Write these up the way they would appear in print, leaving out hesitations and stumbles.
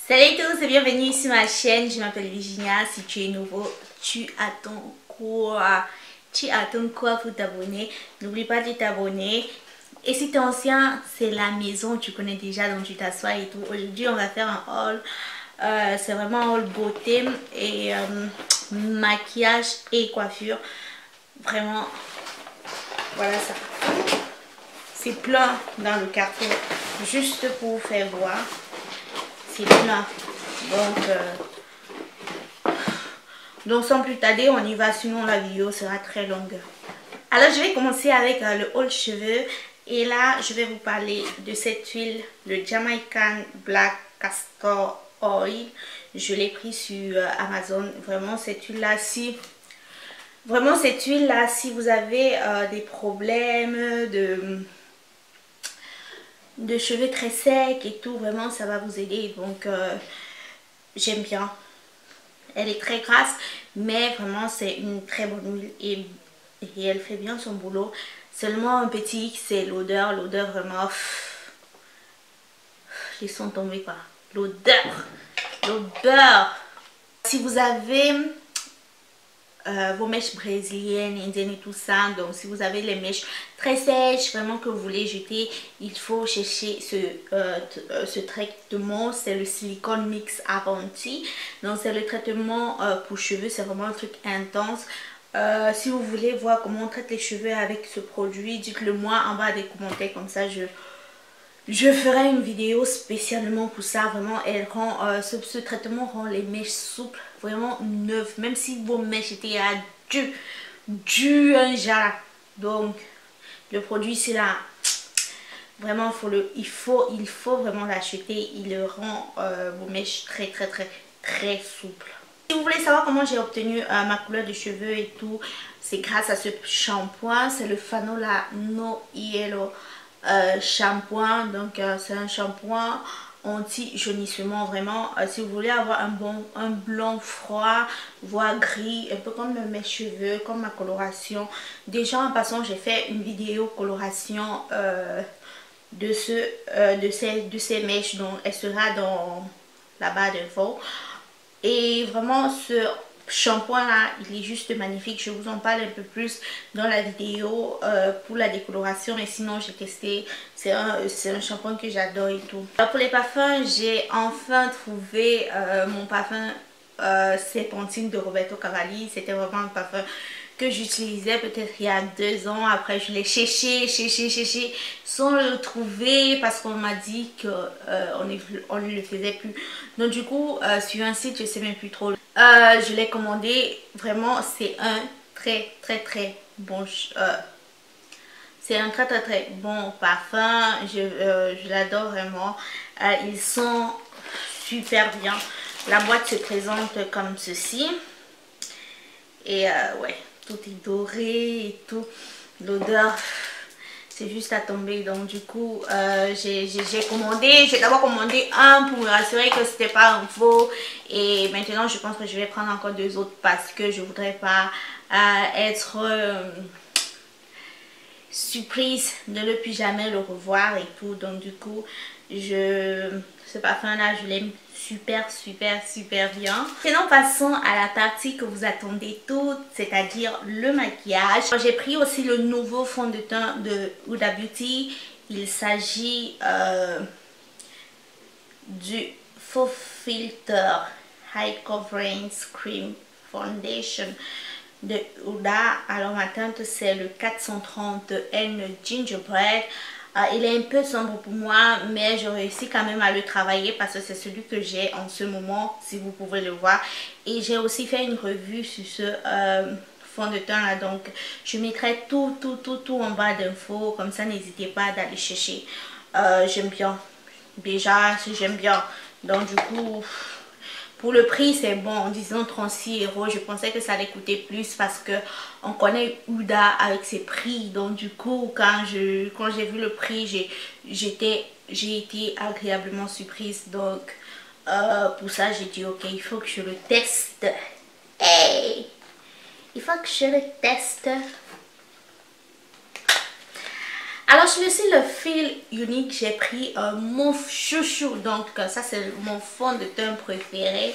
Salut à tous et bienvenue sur ma chaîne, je m'appelle Virginia. Si tu es nouveau, tu attends quoi? Tu attends quoi pour t'abonner? N'oublie pas de t'abonner. Et si tu es ancien, c'est la maison, tu connais déjà, donc tu t'assois et tout. Aujourd'hui, on va faire un haul. C'est vraiment un haul beauté et maquillage et coiffure. Vraiment, voilà ça. C'est plein dans le carton, juste pour vous faire voir. C'est plein. Donc sans plus tarder, on y va, sinon la vidéo sera très longue. Alors je vais commencer avec le haul cheveux. Et là, je vais vous parler de cette huile, le Jamaican Black Castor Oil. Je l'ai pris sur Amazon. Vraiment cette huile-là, si vous avez des problèmes de cheveux très secs et tout, vraiment ça va vous aider. Donc j'aime bien. Elle est très grasse, mais vraiment c'est une très bonne huile et elle fait bien son boulot. Seulement un petit hic, c'est l'odeur. L'odeur vraiment, laissons tomber quoi. L'odeur. Si vous avez vos mèches brésiliennes, indiennes et tout ça, donc si vous avez les mèches très sèches, vraiment que vous voulez jeter, il faut chercher ce traitement. C'est le silicone mix Avanti. Donc c'est le traitement pour cheveux, c'est vraiment un truc intense. Si vous voulez voir comment on traite les cheveux avec ce produit, dites-le moi en bas des commentaires, comme ça je ferai une vidéo spécialement pour ça. Vraiment, elle rend, ce traitement rend les mèches souples, vraiment neuves, même si vos mèches étaient à du un jar. Donc le produit c'est là, vraiment il faut vraiment l'acheter. Il rend vos mèches très souples. Si vous voulez savoir comment j'ai obtenu ma couleur de cheveux et tout, c'est grâce à ce shampoing. C'est le Fanola No Yellow shampoing. Donc c'est un shampoing anti-jaunissement. Vraiment, si vous voulez avoir un blond froid, voire gris, un peu comme mes cheveux, comme ma coloration. Déjà en passant, j'ai fait une vidéo coloration de ces mèches, donc elle sera dans la barre d'infos. Et vraiment ce shampoing là, il est juste magnifique. Je vous en parle un peu plus dans la vidéo pour la décoloration, mais sinon j'ai testé. C'est un shampoing que j'adore et tout. Alors pour les parfums, j'ai enfin trouvé mon parfum Serpentine de Roberto Cavalli. C'était vraiment un parfum que j'utilisais peut-être il y a 2 ans. Après je l'ai cherché sans le trouver parce qu'on m'a dit que on ne le faisait plus. Donc du coup sur un site, je sais même plus trop, je l'ai commandé. Vraiment c'est un très bon c'est un très bon parfum. Je l'adore vraiment. Ils sont super bien. La boîte se présente comme ceci et ouais, tout est doré et tout. L'odeur, c'est juste à tomber. Donc du coup j'ai d'abord commandé un pour me rassurer que c'était pas un faux, et maintenant je pense que je vais prendre encore 2 autres parce que je voudrais pas être surprise de ne plus jamais le revoir et tout. Donc du coup ce parfum là je l'aime super bien. Maintenant passons à la partie que vous attendez toutes, c'est-à-dire le maquillage. J'ai pris aussi le nouveau fond de teint de Huda Beauty. Il s'agit du Faux Filter High Coverage Cream Foundation de Huda. Alors ma teinte c'est le 430 N Gingerbread. Il est un peu sombre pour moi, mais je réussis quand même à le travailler parce que c'est celui que j'ai en ce moment, si vous pouvez le voir. Et j'ai aussi fait une revue sur ce fond de teint là, donc je mettrai tout en bas d'infos, comme ça n'hésitez pas d'aller chercher. J'aime bien, déjà j'aime bien. Donc du coup pour le prix c'est bon, disons 36 €. Je pensais que ça allait coûter plus parce que on connaît Huda avec ses prix. Donc du coup quand j'ai vu le prix, j'ai été agréablement surprise. Donc pour ça j'ai dit ok, il faut que je le teste. Hey, il faut que je le teste. Alors sur le site Le Feel Unique, j'ai pris mon chouchou. Donc ça c'est mon fond de teint préféré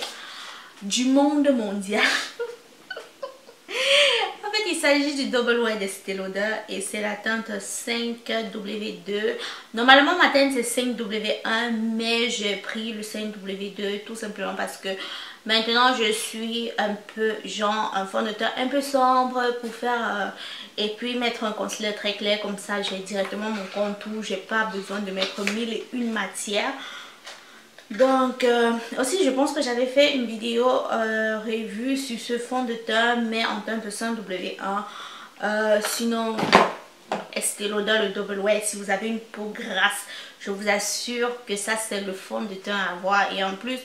du monde mondial. En fait il s'agit du Double Wear d'Estée Lauder et c'est la teinte 5W2. Normalement ma teinte c'est 5W1 mais j'ai pris le 5W2 tout simplement parce que maintenant je suis un peu genre un fond de teint un peu sombre pour faire et puis mettre un concealer très clair, comme ça j'ai directement mon contour, j'ai pas besoin de mettre mille et une matières. Donc aussi je pense que j'avais fait une vidéo revue sur ce fond de teint mais en teinte 5W1. Sinon Estée Lauder le Double Wear, si vous avez une peau grasse, je vous assure que ça c'est le fond de teint à avoir. Et en plus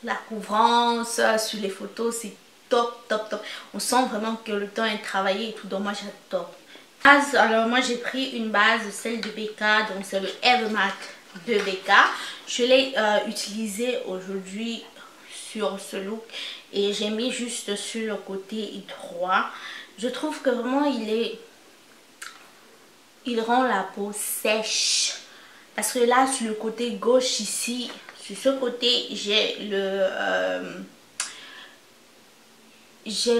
la couvrance sur les photos c'est top. On sent vraiment que le teint est travaillé et tout, donc moi j'adore. Alors moi j'ai pris une base, celle de BK, donc c'est le Evermatte de BK. Je l'ai utilisé aujourd'hui sur ce look et j'ai mis juste sur le côté droit. Je trouve que vraiment il rend la peau sèche, parce que là sur le côté gauche ici, sur ce côté j'ai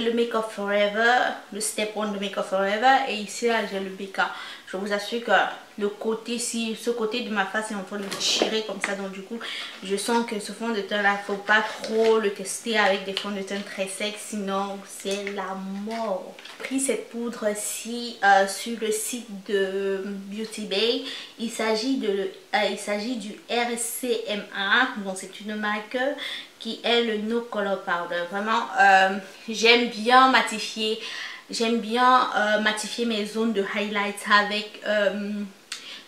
le Make Up Forever, le Step 1 de Make Up Forever, et ici là j'ai le BK. Je vous assure que le côté, si ce côté de ma face est en train de tirer comme ça, donc du coup je sens que ce fond de teint là, faut pas trop le tester avec des fonds de teint très secs, sinon c'est la mort. J'ai pris cette poudre ci sur le site de Beauty Bay. Il s'agit du RCMA, donc c'est une marque qui est le No Color Powder. Vraiment j'aime bien matifier. J'aime bien matifier mes zones de highlights avec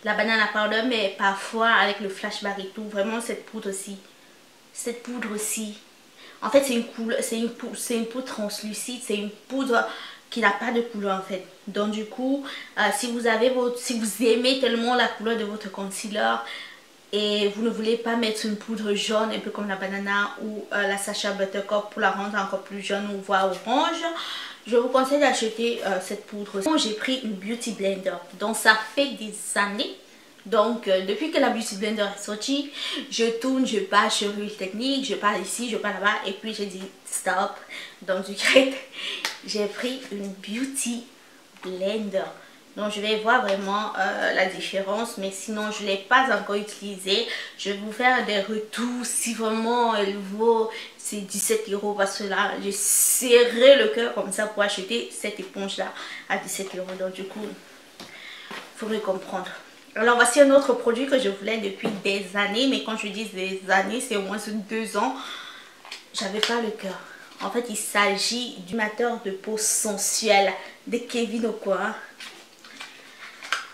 la banana powder, mais parfois avec le flash bar et tout. Vraiment cette poudre-ci. Cette poudre-ci. En fait c'est une poudre translucide. C'est une poudre qui n'a pas de couleur en fait. Donc du coup, si vous aimez tellement la couleur de votre concealer et vous ne voulez pas mettre une poudre jaune un peu comme la banana ou la Sacha Buttercup pour la rendre encore plus jaune ou voire orange, je vous conseille d'acheter cette poudre. J'ai pris une Beauty Blender. Donc ça fait des années. Donc depuis que la Beauty Blender est sortie, je tourne, je passe sur Real Technique, je pars ici, je pars là-bas et puis j'ai dit stop. Donc du coup, j'ai pris une Beauty Blender. Donc je vais voir vraiment la différence, mais sinon je ne l'ai pas encore utilisée. Je vais vous faire des retours si vraiment elle vaut ces 17 €, parce que là j'ai serré le cœur comme ça pour acheter cette éponge là à 17 €. Donc du coup, il faut me comprendre. Alors voici un autre produit que je voulais depuis des années, mais quand je dis des années, c'est au moins 2 ans. J'avais pas le cœur. En fait il s'agit du mateur de peau sensuel de Kevyn Aucoin.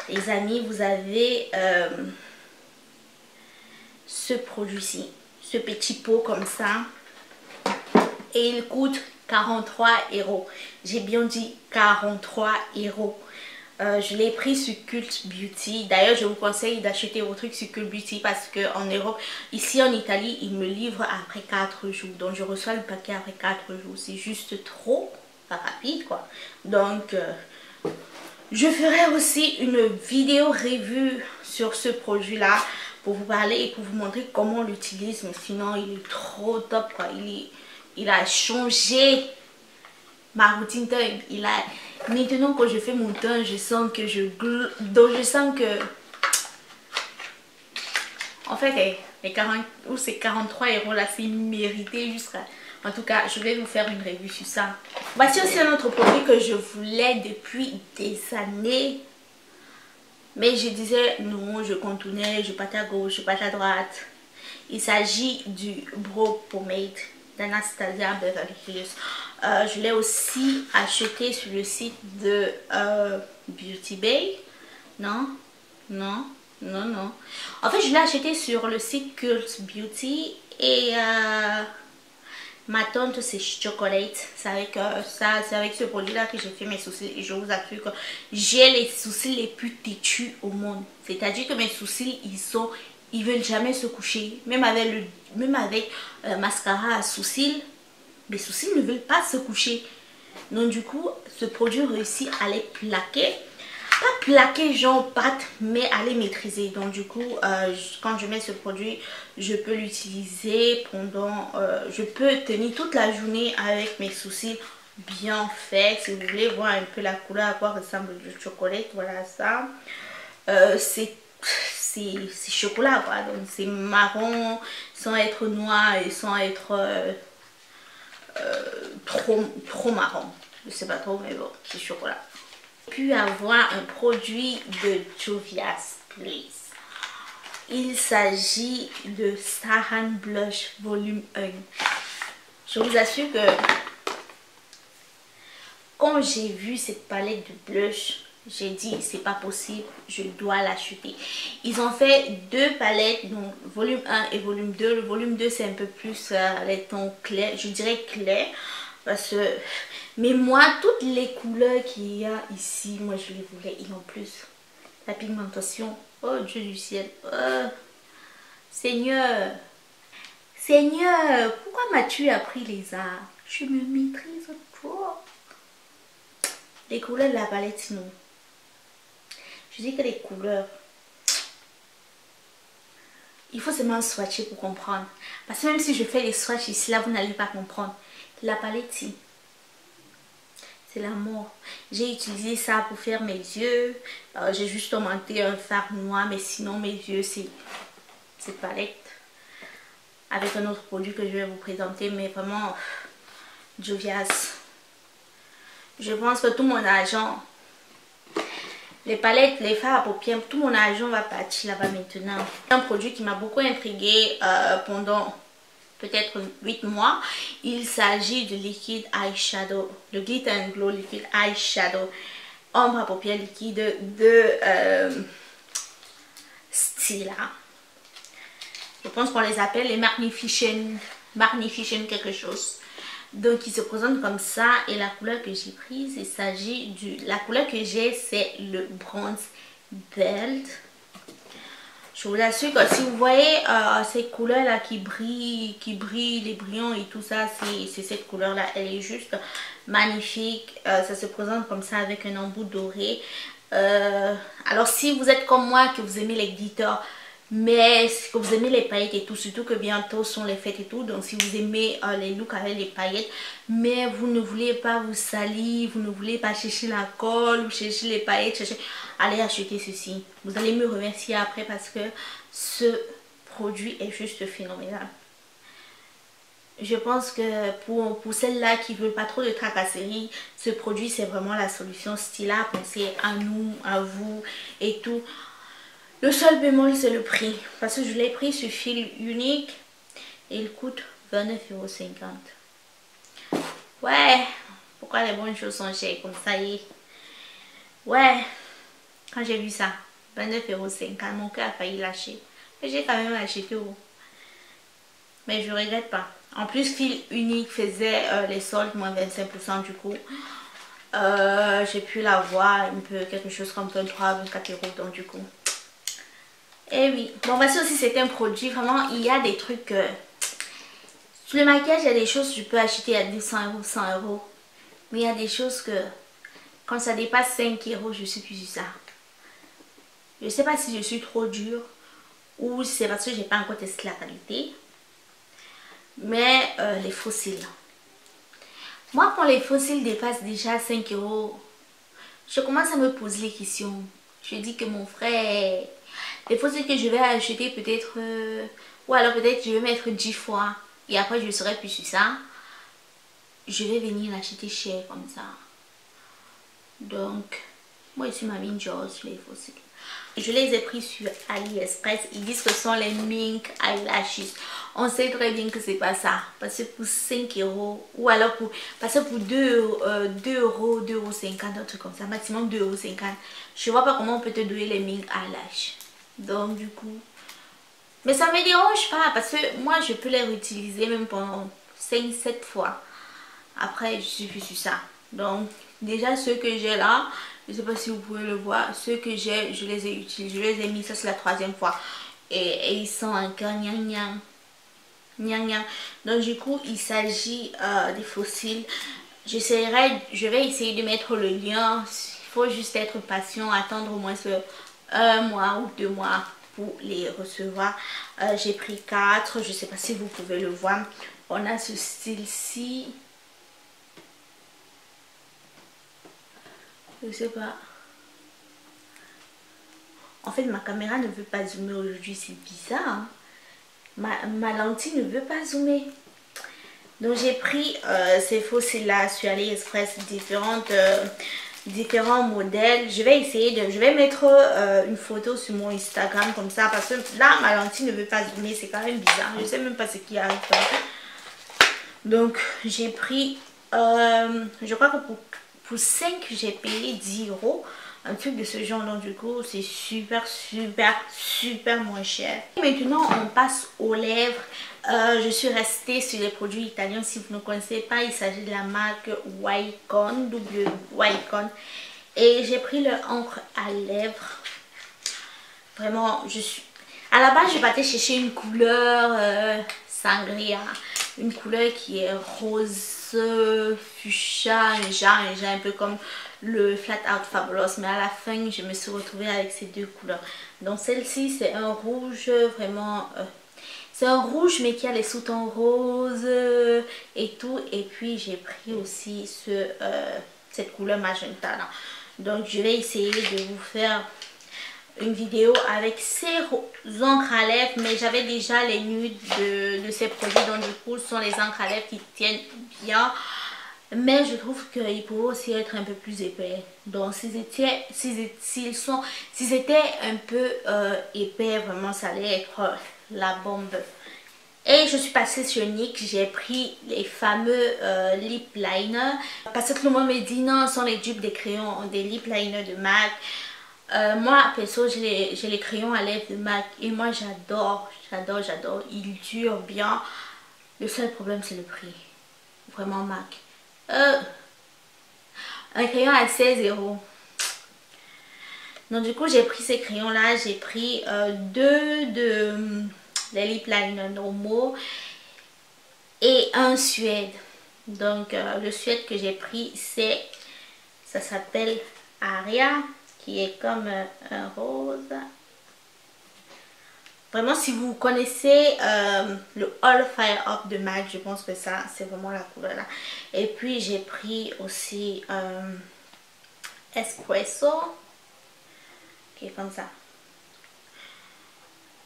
Les amis, vous avez ce produit-ci, ce petit pot comme ça, et il coûte 43 €. J'ai bien dit 43 €. Je l'ai pris sur Cult Beauty. D'ailleurs, je vous conseille d'acheter vos trucs sur Cult Beauty parce qu'en Europe, ici en Italie, ils me livrent après 4 jours. Donc, je reçois le paquet après 4 jours. C'est juste trop rapide, quoi. Donc, je ferai aussi une vidéo revue sur ce produit là pour vous parler et pour vous montrer comment on l'utilise. Mais sinon il est trop top quoi. Il a changé ma routine teint. Maintenant quand je fais mon teint, je sens que en fait les 40 ou ces 43 € là, c'est mérité jusqu'à... En tout cas, je vais vous faire une revue sur ça. Voici aussi un autre produit que je voulais depuis des années. Mais je disais non, je contournais, je partais à gauche, je partais à droite. Il s'agit du Brow Pomade d'Anastasia Beverly Hills. Je l'ai aussi acheté sur le site de Beauty Bay. Non. En fait, je l'ai acheté sur le site Cult Beauty et... ma teinte c'est Chocolate. C'est avec ce produit là que j'ai fait mes sourcils. Et je vous assure que j'ai les sourcils les plus têtus au monde. C'est à dire que mes sourcils ils veulent jamais se coucher. Même avec mascara à sourcils, mes sourcils ne veulent pas se coucher. Donc du coup ce produit réussit à les plaquer. pas plaquer genre pâte, mais à les maîtriser. Donc du coup, quand je mets ce produit, je peux l'utiliser pendant, je peux tenir toute la journée avec mes sourcils bien faits. Si vous voulez voir un peu la couleur à quoi ressemble le chocolat, voilà ça. C'est chocolat quoi, donc c'est marron sans être noir et sans être trop marron. Je sais pas trop, mais bon, c'est chocolat. Puis avoir un produit de Juvia's Place. Il s'agit de Sahan Blush Volume 1. Je vous assure que quand j'ai vu cette palette de blush, j'ai dit c'est pas possible, je dois l'acheter. Ils ont fait deux palettes, donc volume 1 et volume 2. Le volume 2 c'est un peu plus les tons clairs, je dirais clair. Parce que, mais moi, toutes les couleurs qu'il y a ici, moi je les voulais. Et en plus, la pigmentation, oh Dieu du ciel, oh, Seigneur, Seigneur, pourquoi m'as-tu appris les arts? Je me maîtrise trop. Les couleurs de la palette, sinon. Je dis que les couleurs, il faut seulement swatcher pour comprendre. Parce que même si je fais les swatchs ici, là, vous n'allez pas comprendre. La palette, c'est la mort. J'ai utilisé ça pour faire mes yeux. J'ai juste augmenté un fard noir, mais sinon mes yeux, c'est cette palette. Avec un autre produit que je vais vous présenter, mais vraiment, Juvia's. Je pense que tout mon argent, les palettes, les fards à paupières, tout mon argent va partir là-bas maintenant. Un produit qui m'a beaucoup intrigué pendant peut-être 8 mois. Il s'agit du liquide eyeshadow, le Glitter and Glow liquide eyeshadow, ombre à paupières liquide de Stila. Je pense qu'on les appelle les Magnificent quelque chose. Donc il se présente comme ça et la couleur que j'ai prise, il s'agit la couleur que j'ai, c'est le bronze belt. Je vous assure que si vous voyez ces couleurs là qui brillent, les brillants et tout ça, c'est cette couleur là, elle est juste magnifique. Ça se présente comme ça avec un embout doré. Alors si vous êtes comme moi, que vous aimez les glitters, mais que vous aimez les paillettes et tout, surtout que bientôt sont les fêtes et tout, donc si vous aimez les looks avec les paillettes, mais vous ne voulez pas vous salir, vous ne voulez pas chercher la colle, vous cherchez les paillettes, allez acheter ceci. Vous allez me remercier après parce que ce produit est juste phénoménal. Je pense que pour celles-là qui ne veulent pas trop de tracasseries, ce produit c'est vraiment la solution. Stila, pensez à nous, à vous et tout. Le seul bémol c'est le prix, parce que je l'ai pris sur fil unique et il coûte 29,50 €. Ouais, pourquoi les bonnes choses sont chères comme ça ouais, quand j'ai vu ça, 29,50 €, mon cœur a failli lâcher. Mais j'ai quand même acheté. Mais je regrette pas. En plus, fil unique faisait les soldes moins 25% du coup. J'ai pu l'avoir un peu quelque chose comme 23-24 €, donc du coup. Et oui, bon bah ça aussi c'est un produit, vraiment il y a des trucs, sur le maquillage il y a des choses que je peux acheter à 200 €, 100 €. Mais il y a des choses que, quand ça dépasse 5 € je suis plus sur ça. Je sais pas si je suis trop dure ou si c'est parce que j'ai pas encore testé la qualité. Mais les fossiles. Moi quand les fossiles dépassent déjà 5 €, je commence à me poser les questions. Je dis que mon frère... Les fossiles que je vais acheter peut-être, ou alors peut-être je vais mettre 10 fois et après je serai plus sur ça. Je vais venir l'acheter cher comme ça. Donc, moi ici ma mine George les fossiles. Je les ai pris sur AliExpress. Ils disent que ce sont les Mink Eyelashes. On sait très bien que c'est pas ça. Parce que pour 5 € ou alors parce que pour 2 €, 2,50 €, un truc comme ça, maximum 2,50 €. Je vois pas comment on peut te donner les Mink Eyelashes. Donc du coup, mais ça me dérange pas parce que moi je peux les réutiliser même pendant 5-7 fois. Après je suis plus sur ça. Donc déjà ceux que j'ai là, je sais pas si vous pouvez le voir, ceux que j'ai, je les ai utilisés, je les ai mis, ça c'est la 3e fois et ils sont encore gnang gnang. Donc du coup il s'agit des fossiles. Je vais essayer de mettre le lien. Il faut juste être patient, attendre au moins un mois ou 2 mois pour les recevoir. J'ai pris 4, je sais pas si vous pouvez le voir. On a ce style-ci. Je sais pas. En fait, ma caméra ne veut pas zoomer aujourd'hui, c'est bizarre. Hein? Ma lentille ne veut pas zoomer. Donc j'ai pris ces fossiles là sur AliExpress, différents modèles. Je vais je vais mettre une photo sur mon Instagram comme ça, parce que là ma lentille ne veut pas zoomer, c'est quand même bizarre. Je sais même pas ce qui arrive. Donc j'ai pris, je crois que pour 5 j'ai payé 10 €. Un truc de ce genre, donc du coup c'est super moins cher. Et maintenant on passe aux lèvres. Je suis restée sur les produits italiens. Si vous ne connaissez pas, il s'agit de la marque Wycon, Wycon. Et j'ai pris le encre à lèvres. Vraiment, à la base je partais chercher une couleur sangria, une couleur qui est rose fuchsia, un peu comme le Flat Out Fabulous, mais à la fin je me suis retrouvée avec ces deux couleurs. Donc celle-ci c'est un rouge vraiment c'est un rouge mais qui a les sous-tons roses et tout. Et puis j'ai pris aussi cette couleur magenta là. Donc je vais essayer de vous faire une vidéo avec ces encres à lèvres, mais j'avais déjà les nudes de ces produits, donc du coup ce sont les encres à lèvres qui tiennent bien. Mais je trouve qu'ils pourraient aussi être un peu plus épais. Donc s'ils étaient un peu épais, vraiment ça allait être la bombe. Et je suis passée sur NYX, j'ai pris les fameux lip liners. Parce que tout le monde me dit non, ce sont les dupes des crayons, des lip liners de MAC. Moi perso j'ai les crayons à lèvres de MAC et moi j'adore. Ils durent bien. Le seul problème c'est le prix. Vraiment MAC. Un crayon à 16 €. Donc du coup j'ai pris ces crayons là. J'ai pris deux les lip liners normaux et un suède. Donc le suède que j'ai pris ça s'appelle Aria, qui est comme un rose. Vraiment si vous connaissez le All Fire Up de MAC, je pense que ça c'est vraiment la couleur là. Et puis j'ai pris aussi Espresso, qui est comme ça.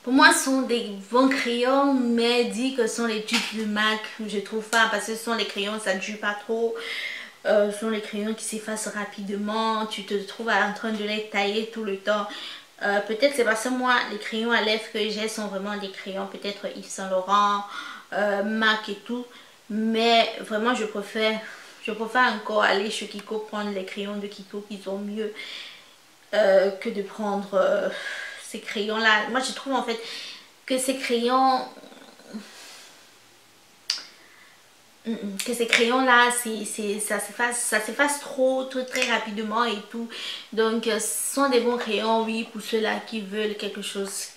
Pour moi ce sont des bons crayons, mais dit que ce sont les tubes de MAC, je trouve pas, parce que ce sont les crayons, ça ne dure pas trop. Ce sont les crayons qui s'effacent rapidement, tu te trouves en train de les tailler tout le temps. Peut-être c'est parce que moi les crayons à lèvres que j'ai sont vraiment des crayons peut-être Yves Saint Laurent, MAC et tout. Mais vraiment je préfère encore aller chez Kiko prendre les crayons de Kiko qui sont mieux que de prendre ces crayons là. Moi je trouve en fait que ces crayons là ça s'efface trop très rapidement et tout. Donc ce sont des bons crayons, oui, pour ceux-là qui veulent quelque chose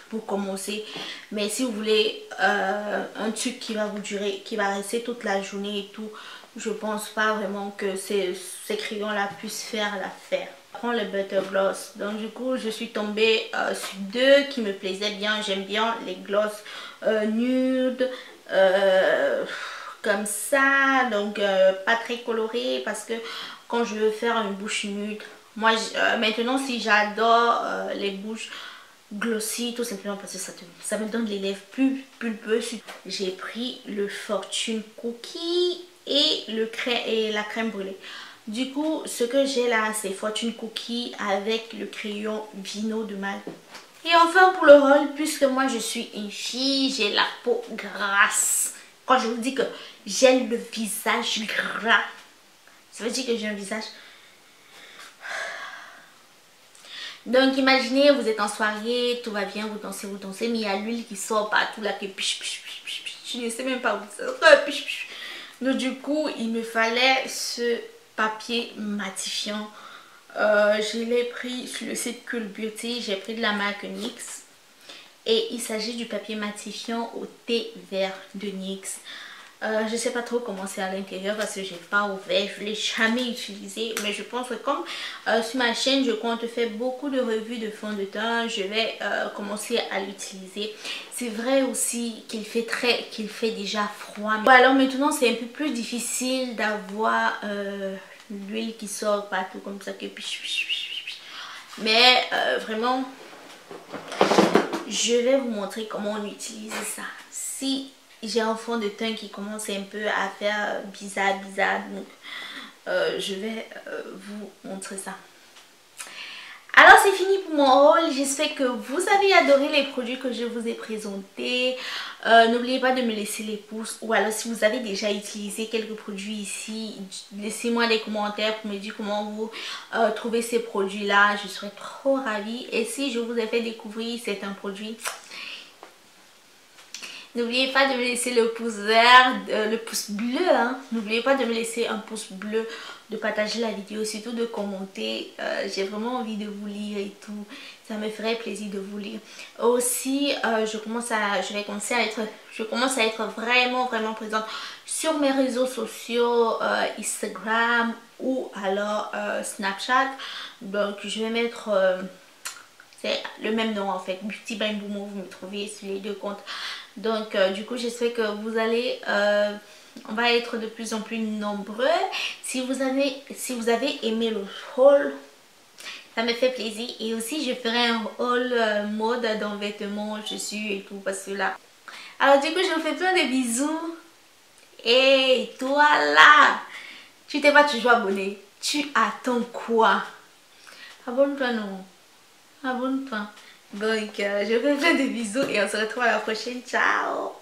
pour commencer. Mais si vous voulez un truc qui va vous durer, qui va rester toute la journée et tout, je pense pas vraiment que ces crayons là puissent faire l'affaire. Prends le Butter Gloss. Donc du coup je suis tombée sur deux qui me plaisaient bien. J'aime bien les gloss nude comme ça, donc pas très coloré, parce que quand je veux faire une bouche nude, moi maintenant si j'adore les bouches glossy, tout simplement parce que ça me donne les lèvres plus pulpeuses. J'ai pris le Fortune Cookie et la crème brûlée. Du coup ce que j'ai là c'est Fortune Cookie avec le crayon Vino de MAC. Et enfin pour le rôle, puisque moi je suis une fille, j'ai la peau grasse. Quand je vous dis que j'ai le visage gras, ça veut dire que j'ai un visage. Donc imaginez, vous êtes en soirée, tout va bien, vous dansez, mais il y a l'huile qui sort partout là, que je ne sais même pas où ça sort. Donc du coup, il me fallait ce papier matifiant. Je l'ai pris sur le site Cool Beauty, j'ai pris de la marque NYX. Et il s'agit du papier matifiant au thé vert de NYX. Je sais pas trop comment c'est à l'intérieur parce que j'ai pas ouvert, je l'ai jamais utilisé, mais je pense que comme sur ma chaîne je compte faire beaucoup de revues de fond de teint, je vais commencer à l'utiliser. C'est vrai aussi qu'il fait déjà froid. Bon, alors maintenant c'est un peu plus difficile d'avoir l'huile qui sort partout comme ça, mais vraiment je vais vous montrer comment on utilise ça. Si j'ai un fond de teint qui commence un peu à faire bizarre, donc je vais vous montrer ça. Alors c'est fini pour mon haul, j'espère que vous avez adoré les produits que je vous ai présentés. N'oubliez pas de me laisser les pouces, ou alors si vous avez déjà utilisé quelques produits ici, laissez-moi des commentaires pour me dire comment vous trouvez ces produits là, je serais trop ravie. Et si je vous ai fait découvrir certains produits, n'oubliez pas de me laisser le pouce vert, le pouce bleu, hein. N'oubliez pas de me laisser un pouce bleu, de partager la vidéo, surtout de commenter. J'ai vraiment envie de vous lire et tout. Ça me ferait plaisir de vous lire. Aussi, je commence à être vraiment présente sur mes réseaux sociaux, Instagram ou alors Snapchat. Donc je vais mettre... c'est le même nom en fait, Beauty by Mbumo, vous me trouvez sur les deux comptes. Donc du coup j'espère que vous allez, on va être de plus en plus nombreux. Si vous avez aimé le haul, ça me fait plaisir. Et aussi je ferai un haul mode dans vêtements, chaussures et tout, parce que là. Alors du coup je vous fais plein de bisous. Et toi là, tu t'es pas toujours abonné, tu attends quoi? Abonne-toi non. Abonne-toi. Donc, je vous fais plein de bisous et on se retrouve à la prochaine. Ciao!